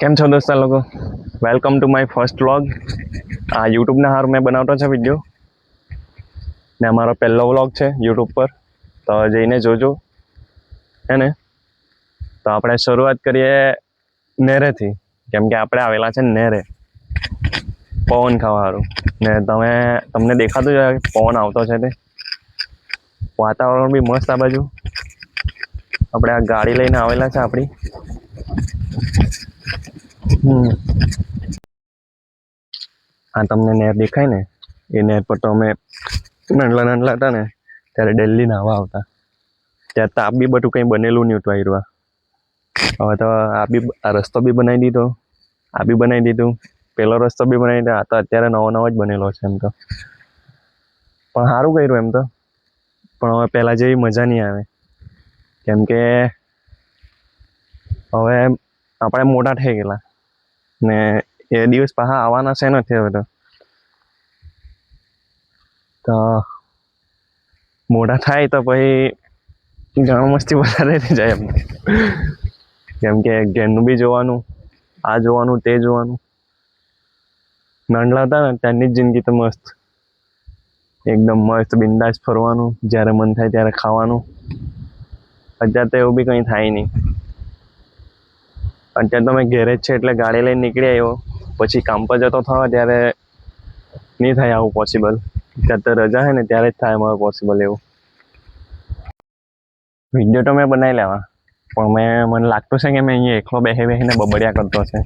કેમ છો દોસ્તો લોકો? Welcome to my first vlog. આ યુટ્યુબના હાર મેં બનાવતો છે વિડીયો ને અમારો પહેલો વ્લોગ છે યુટ્યુબ પર, તો જઈને જોજો હે ને. તો આપણે શરૂઆત કરીએ નેરેથી, કેમ કે આપણે આવેલા છે નેરે પવન ખાવા સારું. ને તમને દેખાતું જ પવન આવતો છે તે વાતાવરણ બી મસ્ત. આ બાજુ આપણે આ ગાડી લઈને આવેલા છે આપણી. આ તમને નેર દેખાય ને, એ નેર પર તો અમે નાનલા હતા ને ત્યારે ડેલી નાહવા આવતા. ત્યારે તો આ બી બધું કંઈ બનેલું નહીં હતું આયરવા. હવે તો આ રસ્તો બી બનાવી દીધો, આ બી બનાવી દીધું, પેલો રસ્તો બી બનાવી દીધો. આ તો અત્યારે નવો જ બનેલો છે એમ તો, પણ સારું કર્યું એમ તો. પણ હવે પહેલાં જેવી મજા નહીં આવે, કેમ કે હવે આપણે મોટા થઈ ગયેલા ને એ દિવસ પાછા આવવાના છે નથી. હવે તો મોટા થાય તો પછી ઘણું મસ્તી વધારે થઈ જાય એમ, કેમ કે ઘેરનું બી જોવાનું, આ જોવાનું, તે જોવાનું. નાનલા હતા ને ત્યારની જ જિંદગી તો મસ્ત, એકદમ મસ્ત બિંદાસ ફરવાનું, જ્યારે મન થાય ત્યારે ખાવાનું. અત્યારે તો એવું બી કંઈ થાય નહીં. અત્યારે તો મેં ઘેરે જ છે એટલે ગાડી લઈને નીકળી આવ્યો. પછી કામ પર જતો થવા ત્યારે નહીં થાય આવું પોસિબલ. ત્યારે તો રજા છે ને ત્યારે જ થાય મારે પોસિબલ એવું. વિડીયો તો મેં બનાવી લેવા, પણ મને લાગતું છે કે મેં અહીંયા એકલો બેસીને બબડ્યા કરતો છે.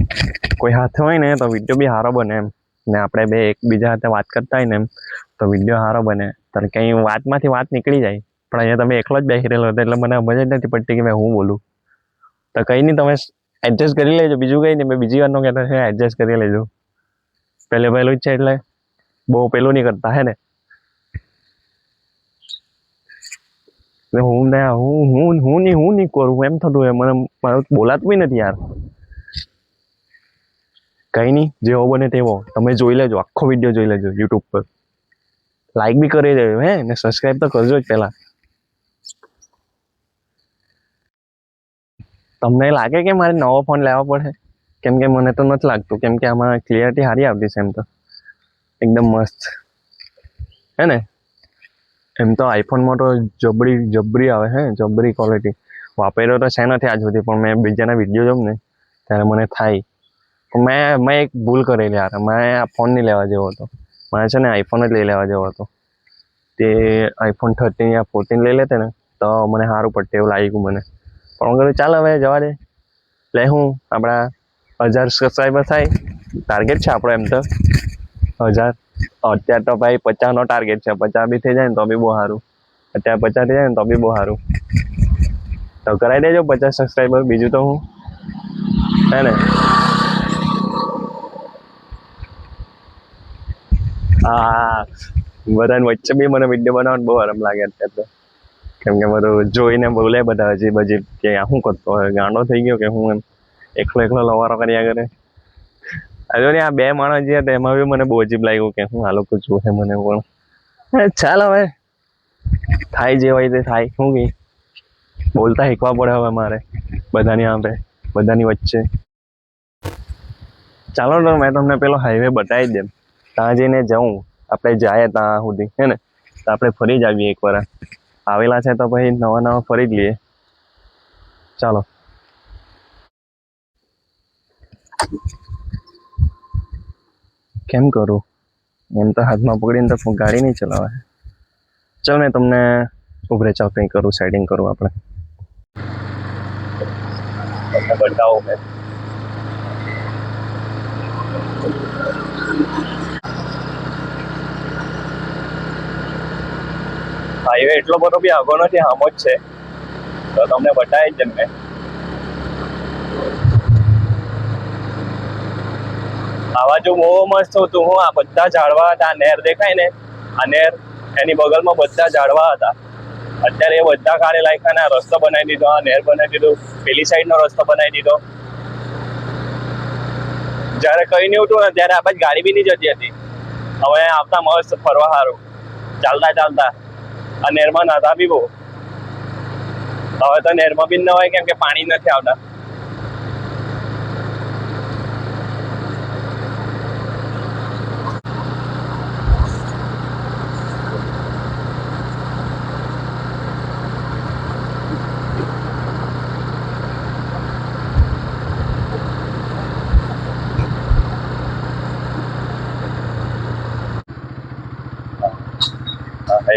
કોઈ હાથે હોય ને તો વિડીયો બી સારો બને એમ, ને આપણે બે એકબીજા સાથે વાત કરતા હોય ને એમ તો વિડીયો સારો બને. તો કંઈ વાતમાંથી વાત નીકળી જાય. પણ અહીંયા તમે એકલો જ બેસી રહેલો હતો એટલે મને મજા જ નથી પડતી કે મેં હું બોલું. તો કંઈ નહીં, તમે એડજસ્ટ કરી લેજો. બીજું કંઈ નહીં, મેં બીજી વારનો કહેતો છે, એડજસ્ટ કરી લેજો. પહેલું જ છે એટલે બહુ પેલું નહીં કરતા હે ને. હું નહીં કરું એમ થતું હોય. મારું બોલાતું બી નથી યાર. કંઈ નહીં, જેવો બને તેવો તમે જોઈ લેજો, આખો વિડીયો જોઈ લેજો યુટ્યુબ પર. લાઈક બી કરી દેજો હે ને, સબસ્ક્રાઈબ તો કરજો જ પહેલા. તમને લાગે કે મારે નવો ફોન લેવો પડે? કેમ કે મને તો નથી લાગતું, કેમ કે આમાં ક્લિયરિટી સારી આવતી છે એમ તો, એકદમ મસ્ત હે ને. એમ તો આઈફોનમાં તો જબરી આવે હે, જબરી ક્વોલિટી. વાપર્યો તો છે નથી આજ સુધી, પણ મેં બીજાના વિડીયો જોઉં ને ત્યારે મને થાય. મેં એક ભૂલ કરેલી યાર. મેં આ ફોન નહીં લેવા જેવો હતો. મારે છે ને આઈફોન જ લઈ લેવા જેવો હતો. તે આઈફોન 13 યા 14 લઈ લેતે ને તો મને સારું પડતે એવું લાગ્યું મને. પણ હું કહ્યું ચાલ હવે જવા દે, લે હું આપણા 1000 સબસ્ક્રાઈબર થાય ટાર્ગેટ છે આપણો એમ તો 1000. અત્યારે તો ભાઈ 50નો ટાર્ગેટ છે. 50 બી થઈ જાય ને તો બી બહુ સારું. અત્યારે 50 થઈ જાય ને તો બી બહુ સારું. તો કરાવી દેજો 50 સબસ્ક્રાઈબર. બીજું તો હું હે ને. હા, બધાને વચ્ચે બી મને વિડીયો બનાવવાનું બહુ આરામ લાગે અત્યારે તો, કેમ કે બધું જોઈને બોલે બધા અજીબ કે શું કરતો હોય, ગાંડો થઈ ગયો કે હું એમ એકલો લવારો કર્યા કરે. હજુ ને આ બે માણસ જે હતા એમાં બી મને બહુ અજીબ લાગ્યું કે હું આ લોકો જોશે મને. પણ ચાલ હવે થાય જે હોય તે થાય. શું કહી બોલતા શીખવા પડે હવે મારે બધાની આંભે, બધાની વચ્ચે. ચાલો તો મેં તમને પેલો હાઈવે બતાવી જ દેમ. ત્યાં જઈને જવું આપણે જાય ત્યાં સુધી હે ને. તો આપણે ફરી જ આવીએ એકવાર. આવેલા છે તો પછી નવા ફરી જ લઈએ. ચાલો. કેમ કરું એમ તો હાથમાં પકડીને તો ગાડી નહીં ચલાવે. ચાલ મેં તમને ઉભરે ચાલ કંઈ કરું, સેટિંગ કરું આપણે. તમને બતાવું મેં. હાઈવે એટલો બધો બી આગો નથી, આમ જ છે. તો તમને બતાવી જ મેં. આવા જો બહુ મસ્ત હતું. હું આ બધા ઝાડવા હતા, આ નેર દેખાય ને, આ નેર એની બગલમાં બધા ઝાડવા હતા. અત્યારે એ બધા કાઢી નાખ્યા ને આ રસ્તો બનાવી દીધો, આ નેર બનાવી દીધું, પેલી સાઈડનો રસ્તો બનાવી દીધો. જ્યારે કઈ નહીં ઉઠું ને ત્યારે આ બાજુ ગાડી બી નહીં જતી હતી. હવે આવતા મસ્ત ફરવા સારું ચાલતા આ નેરમાં નાતા બી બહુ. હવે તો નેરમાં બી ન હોય કેમ કે પાણી નથી આવતા.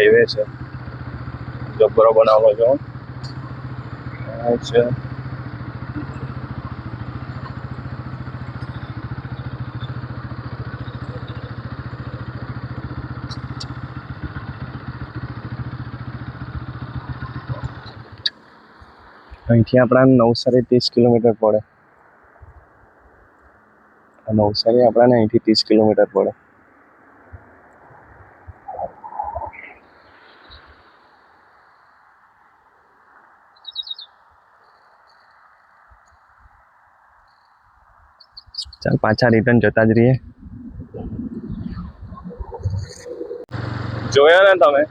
હાઈવે છે, જબરો બનાવો છો. અચ્છા, અહીંથી આપણા નવસારી 30 કિલોમીટર પડે. નવસારી આપણાને અહીંથી 30 કિલોમીટર પડે. ચાલ પાછા રિટર્ન જતા જ રહીએ. જોયો ને તમે,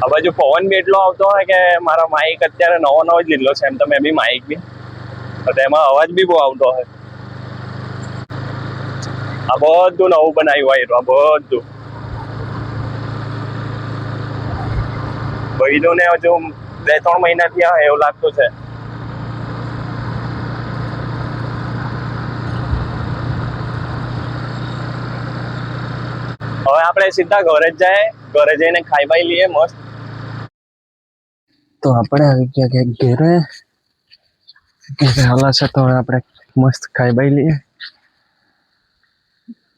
આ બાજુ પવન બી એટલો આવતો હોય કે મારો માઇક અત્યારે નવો જ લીધો છે. એમ તો મેં બી માઇક બી, તો એમાં અવાજ બી બહુ આવતો હોય. આ બધું નવું બનાવ્યું હોય તો આ બધું બહેનું ને હજુ 2-3 મહિના થયા એવું લાગતું છે. હવે આપણે સીધા ઘરે જ જાય, ઘરે જઈને ખાઈ બાઈ લઈએ મસ્ત. તો આપણે આવી ગયા કે ઘરે હાલા છે, તો હવે આપણે મસ્ત ખાઈ બાઈ લઈએ.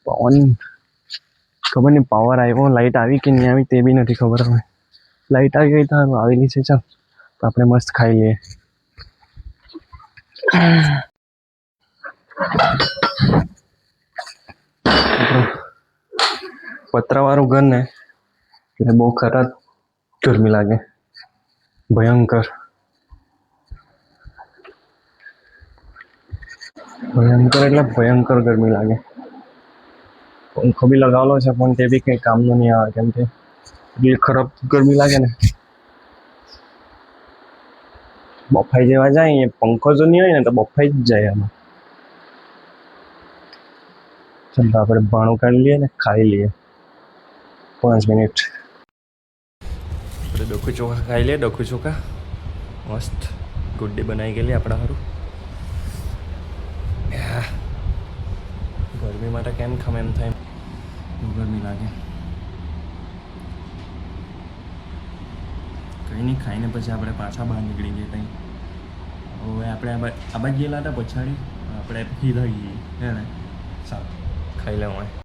પવન ખબર નહીં પાવર આવ્યો, લાઈટ આવી કે નહીં આવી તે બી નથી ખબર. હવે લાઈટ આવી ગઈ તો આવેલી છે. ચાલ તો આપણે મસ્ત ખાઈ લઈએ. પતરાવાળું ઘર ને એટલે બહુ ખરાબ ગરમી લાગે, ભયંકર એટલે ભયંકર ગરમી લાગે. પંખો બી લગાવેલો છે પણ તે બી કંઈ કામનો નહીં આવે, કેમ કે એટલી ખરાબ ગરમી લાગે ને. બફાઈ જેવા જાય, પંખો જો નહીં હોય ને તો બફાઈ જ જાય આમાં. ચાલ આપણે ભાણું કાઢી લઈએ ને ખાઈ લઈએ. 5 મિનિટ આપણે ડોકુ ચોખા ખાઈ લઈએ. ડોકુ ચોખા મસ્ત ગુડ્ડી બનાવી ગયેલી આપણા સારું. ગરમી માટે કેમ ખામ એમ થાય, બહુ ગરમી લાગે. કંઈ નહીં, ખાઈને પછી આપણે પાછા બહાર નીકળી જઈએ. કંઈ હવે આપણે આ બાજુ ગયેલા હતા પછાડી, આપણે સીધા ગઈએ હે ને. સારું ખાઈ લેવું હોય.